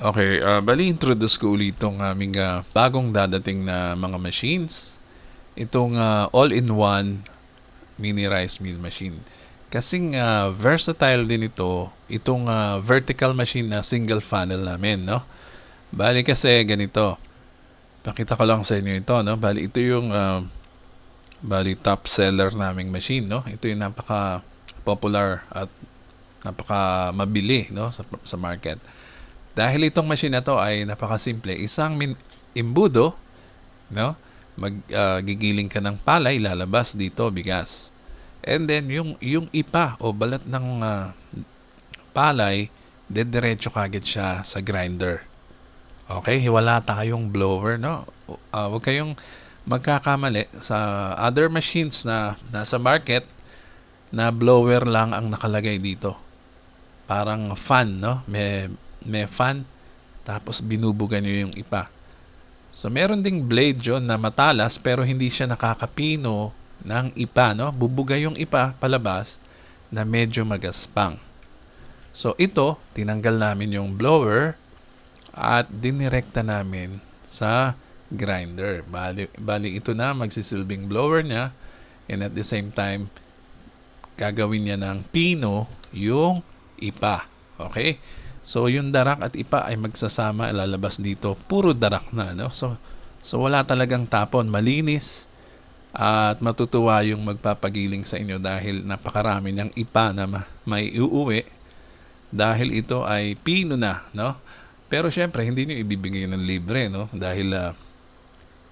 Okay, bali introduce ko ulit itong aming bagong dadating na mga machines. Itong all-in-one mini rice mill machine. Kasing versatile din itong vertical machine na single funnel namin, no? Bali kasi ganito. Pakita ko lang sa inyo ito, no? Bali ito yung bali top seller naming machine, no? Ito yung napaka popular at napaka mabili, no, sa market. Dahil itong machine na to ay napakasimple, isang imbudo, no? Gigiling ka ng palay, lalabas dito bigas. And then yung ipa o balat ng palay, dediretso kagad siya sa grinder. Okay, wala tayong blower, no? Huwag kayong magkakamali sa other machines na nasa market na blower lang ang nakalagay dito. Parang fan, no? May fan, tapos binubugan nyo yung ipa. So, meron ding blade yun na matalas pero hindi siya nakakapino ng ipa, no? Bubuga yung ipa palabas na medyo magaspang. So, ito, tinanggal namin yung blower at dinirekta namin sa grinder. Bali ito na magsisilbing blower niya, and at the same time, gagawin niya ng pino yung ipa. Okay? So, yung darak at ipa ay magsasama, lalabas dito. Puro darak na, no? So wala talagang tapon. Malinis at matutuwa yung magpapagiling sa inyo dahil napakarami ng ipa na may uuwi dahil ito ay pino na, no? Pero syempre, hindi nyo ibibigay ng libre, no? Dahil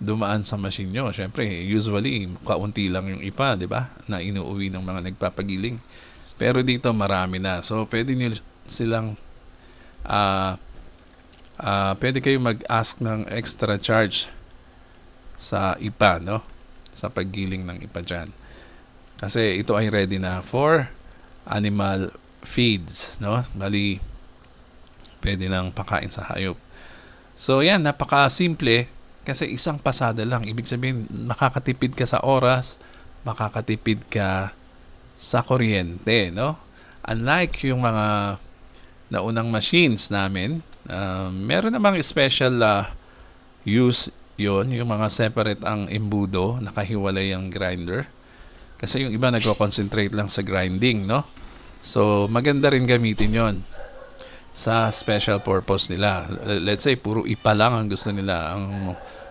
dumaan sa machine nyo. Syempre, usually, kaunti lang yung ipa, di ba? Na inuuwi ng mga nagpapagiling. Pero dito, marami na. So, pwede nyo silang pwede kayo mag-ask ng extra charge sa ipa, no? Sa paggiling ng ipa dyan. Kasi ito ay ready na for animal feeds, no? Bali, pwede nang pakain sa hayop. So, yan, napaka-simple kasi isang pasada lang. Ibig sabihin, makakatipid ka sa oras, makakatipid ka sa kuryente, no? Unlike yung mga naunang machines namin, meron namang special use yon, yung mga separate ang embudo, nakahiwalay ang grinder. Kasi yung iba nagko-concentrate lang sa grinding, no? So, maganda rin gamitin yon sa special purpose nila. Let's say, puro ipa lang ang gusto nila,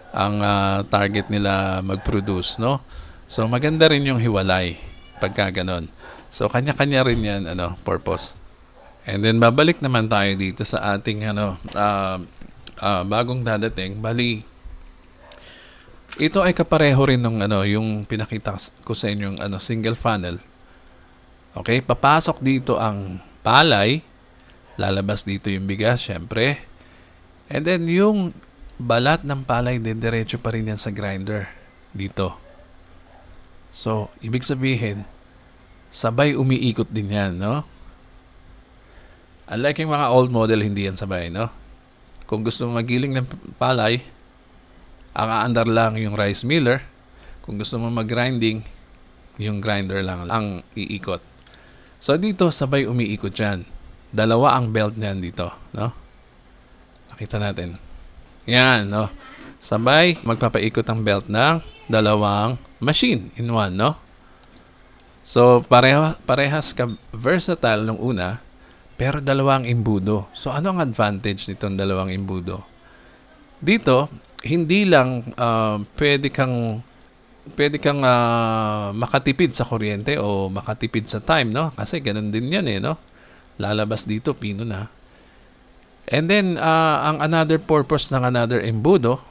ang target nila mag-produce, no? So, maganda rin yung hiwalay pagka ganon. So, kanya-kanya rin yan, purpose. And then babalik naman tayo dito sa ating bagong dadating. Bali, ito ay kapareho rin ng yung pinakita ko sa inyo yung single funnel. Okay, papasok dito ang palay, lalabas dito yung bigas, syempre. And then yung balat ng palay, diretso pa rin yan sa grinder dito. So, ibig sabihin, sabay umiikot din yan, no? Unlike yung mga old model, hindi yan sabay, no? Kung gusto mo magiling ng palay, ang aandar lang yung rice miller. Kung gusto mo mag-grinding, yung grinder lang ang iikot. So, dito, sabay umiikot yan. Dalawa ang belt niyan dito, no? Nakita natin. Yan, no? Sabay, magpapaikot ang belt ng dalawang machine in one, no? So, parehas ka versatile nung una, pero dalawang imbudo. So, ano ang advantage nitong dalawang imbudo? Dito, hindi lang pwede kang makatipid sa kuryente o makatipid sa time, no? Kasi ganun din yan, no? Lalabas dito, pino na. And then, ang another purpose ng another embudo,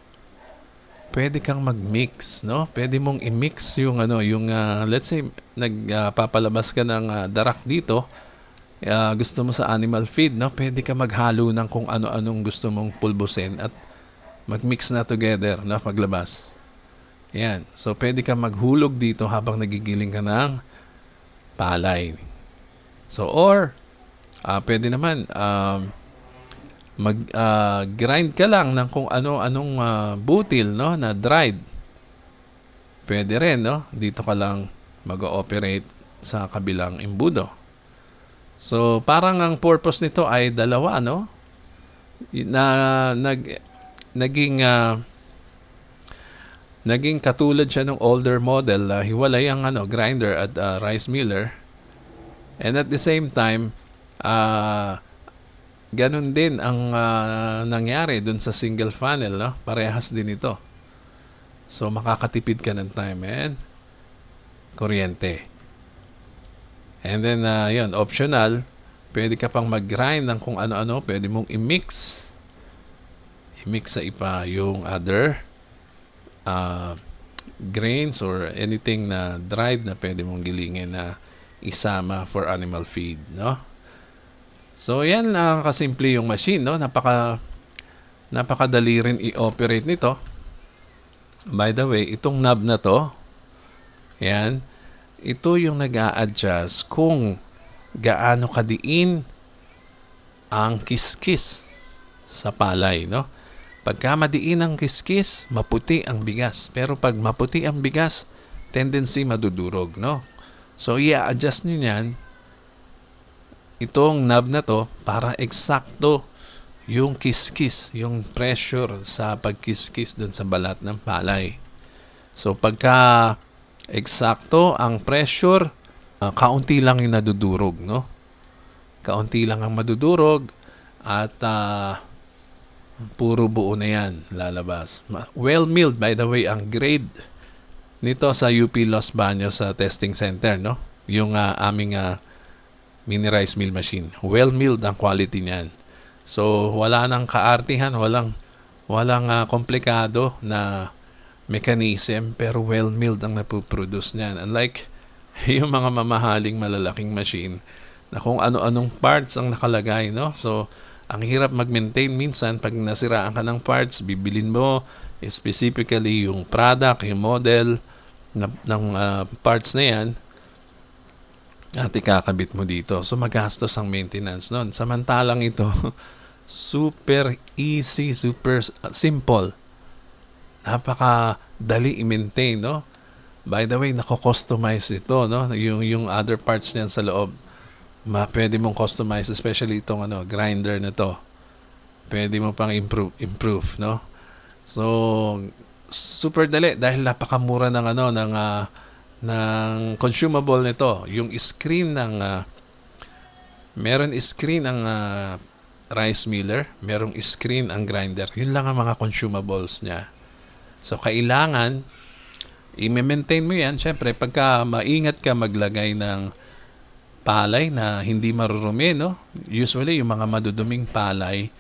pwede kang mag-mix, no? Pwede mong i-mix yung let's say nagpapalabas ka ng darak dito, gusto mo sa animal feed, no? Pwede ka maghalo ng kung ano-anong gusto mong pulbusin at mag-mix na together, no? Paglabas. Yan. So, pwede ka maghulog dito habang nagigiling ka ng palay. So, or pwede naman mag-grind ka lang ng kung ano-anong butil, no? Na dried. Pwede rin, no? Dito ka lang mag-ooperate sa kabilang imbudo. So, parang ang purpose nito ay dalawa, no? na naging katulad siya ng older model, hiwalay ang grinder at rice miller. And at the same time, ganun din ang nangyari dun sa single funnel, no? Parehas din ito. So makakatipid ka ng time and kuryente. And then yun, optional, pwede ka pang mag-grind ng kung ano-ano, pwede mong i-mix sa ipa yung other grains or anything na dried na pwede mong gilingin na isama for animal feed, no? So yan lang kasimple yung machine, no? Napakadali rin i-operate nito. By the way, itong knob na to, yan, ito yung nag-a-adjust kung gaano kadiin ang kiskis sa palay, no? Pagka madiin ang kiskis, maputi ang bigas. Pero pag maputi ang bigas, tendency madudurog, no? So, i-adjust nyo yan, itong knob na to, para eksakto yung kiskis, yung pressure sa pagkiskis dun sa balat ng palay. So, pagka eksakto ang pressure, kaunti lang yung nadudurog, no? Kaunti lang ang madudurog at puro buo na yan lalabas. Well milled, by the way, ang grade nito sa UP Los Baños testing center, no? Yung aming mini rice mill machine. Well milled ang quality niyan. So wala nang kaartihan, walang komplikado na mechanism, pero well milled ang napoproduce niyan. Unlike yung mga mamahaling malalaking machine na kung ano-anong parts ang nakalagay, no? So ang hirap mag-maintain minsan pag nasiraan ka ng parts, bibilin mo specifically yung product, yung model ng parts na yan at ikakabit mo dito. So magastos ang maintenance nun. Samantalang ito, super easy, super simple. Napakadali i-maintain, no? By the way, nako-customize ito, no? Yung other parts niyan sa loob. Pwede mong customize, especially itong grinder na to. Pwede mo pang improve, no? So super dali dahil napakamura ng ng consumable nito. Yung screen ng meron screen ang rice miller, merong screen ang grinder. Yun lang ang mga consumables niya. So kailangan i-maintain mo yan. Syempre pagka maingat ka maglagay ng palay na hindi marurumi, no? Usually, yung mga maduduming palay,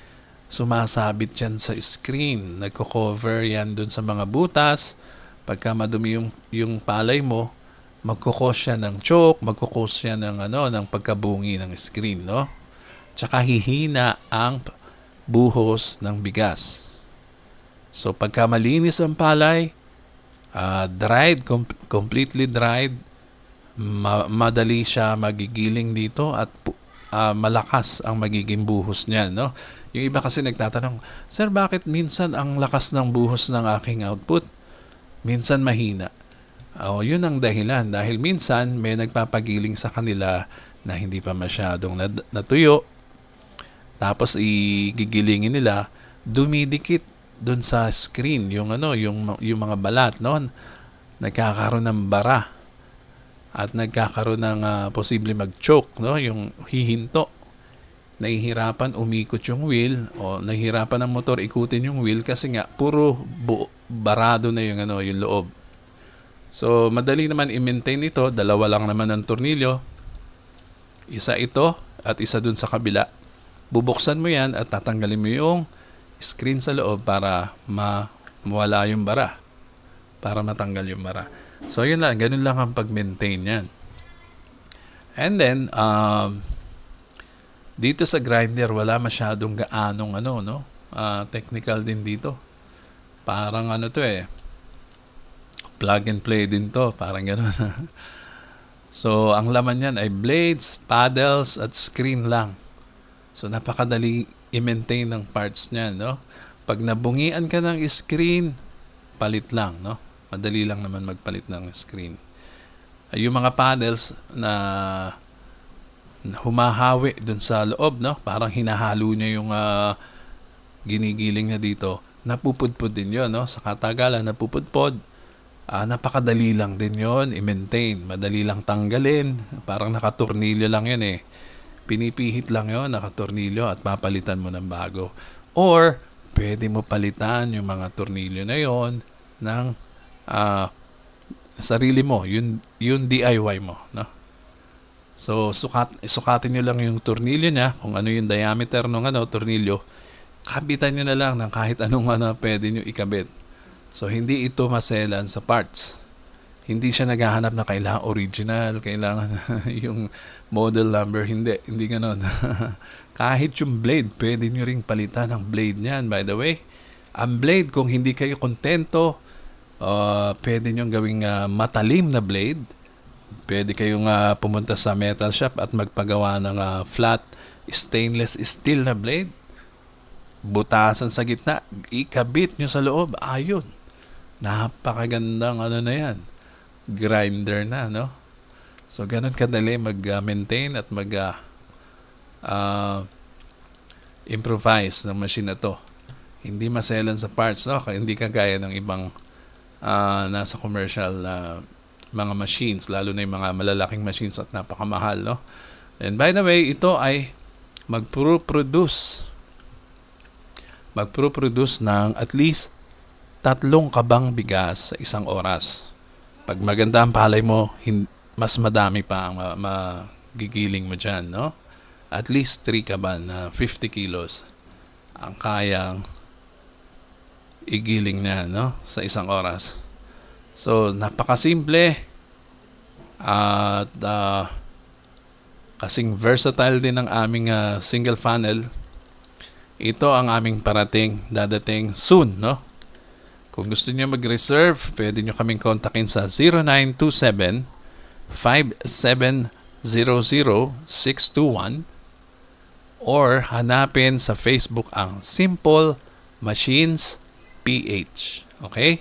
sumasabit yan sa screen. Nagko-cover yan dun sa mga butas. Pagka madumi yung palay mo, magkukos siya ng choke, magkukos siya ng pagkabungi ng screen, no? Tsaka hihina ang buhos ng bigas. So, pagka malinis ang palay, dried, completely dried, madali siya magigiling dito at malakas ang magiging buhos niya, no? Yung iba kasi nagtatanong, Sir, bakit minsan ang lakas ng buhos ng aking output? Minsan mahina. Yun ang dahilan. Dahil minsan may nagpapagiling sa kanila na hindi pa masyadong natuyo. Tapos igigilingin nila, dumidikit doon sa screen yung mga balat, no? Nagkakaroon ng bara. At nagkakaroon ng posible mag-choke, no? Yung hihinto. Nahihirapan umikot yung wheel o nahihirapan ang motor ikutin yung wheel kasi nga puro barado na yung yung loob. So madali naman i-maintain ito, dalawa lang naman ang tornilyo. Isa ito at isa dun sa kabila. Bubuksan mo yan at tatanggalin mo yung screen sa loob para mawala yung bara. Para matanggal yung bara. So yun lang, ganun lang ang pag-maintain yan. And then dito sa grinder wala masyadong gaanong technical din dito. Parang to plug and play din to, parang ganun. So ang laman niyan ay blades, paddles at screen lang. So napakadali i-maintain ng parts niyan, no? Pag nabungian ka ng screen, palit lang, no? Madali lang naman magpalit ng screen. Yung mga paddles na humahawi dun sa loob, no? Parang hinahalo niya ginigiling niya dito, napupudpud din yun, no? Sa katagalan, napupudpod. Napakadali lang din yon i-maintain. Madali lang tanggalin. Parang nakatornilyo lang yun eh. Pinipihit lang yon, nakatornilyo, at papalitan mo ng bago. Or, pwede mo palitan yung mga tornilyo na yon ng sarili mo. Yun DIY mo, no? So, sukatin nyo lang yung tornilyo niya, kung ano yung diameter ng tornilyo. Kabitan nyo na lang ng kahit anong pwede nyo ikabit. So, hindi ito maselan sa parts. Hindi siya naghahanap na kailangan original, kailangan yung model number. Hindi ganon. Kahit yung blade, pwede nyo ring palitan ang blade niyan. By the way, ang blade, kung hindi kayo kontento, pwede nyo gawing matalim na blade. Pwede kayong pumunta sa metal shop at magpagawa ng flat stainless steel na blade. Butasan sa gitna, ikabit nyo sa loob, ayun. Napakagandang na yan. Grinder na, no? So, ganun kadali mag-maintain at improvise ng machine na to. Hindi maselan sa parts, no? Hindi kagaya ng ibang nasa commercial mga machines, lalo na yung mga malalaking machines at napakamahal, no? And by the way, ito ay magproproduce ng at least 3 kabang bigas sa isang oras. Pag maganda ang palay mo, mas madami pa ang magigiling mo dyan, no? At least 3 kaban na 50 kilos ang kayang igiling niya, no? Sa isang oras. So, napakasimple at kasing versatile din ang aming single funnel. Ito ang aming dadating soon, no? Kung gusto niyo mag-reserve, pwede niyo kaming kontakin sa 0927-5700-621 or hanapin sa Facebook ang Simple Machines PH. Okay?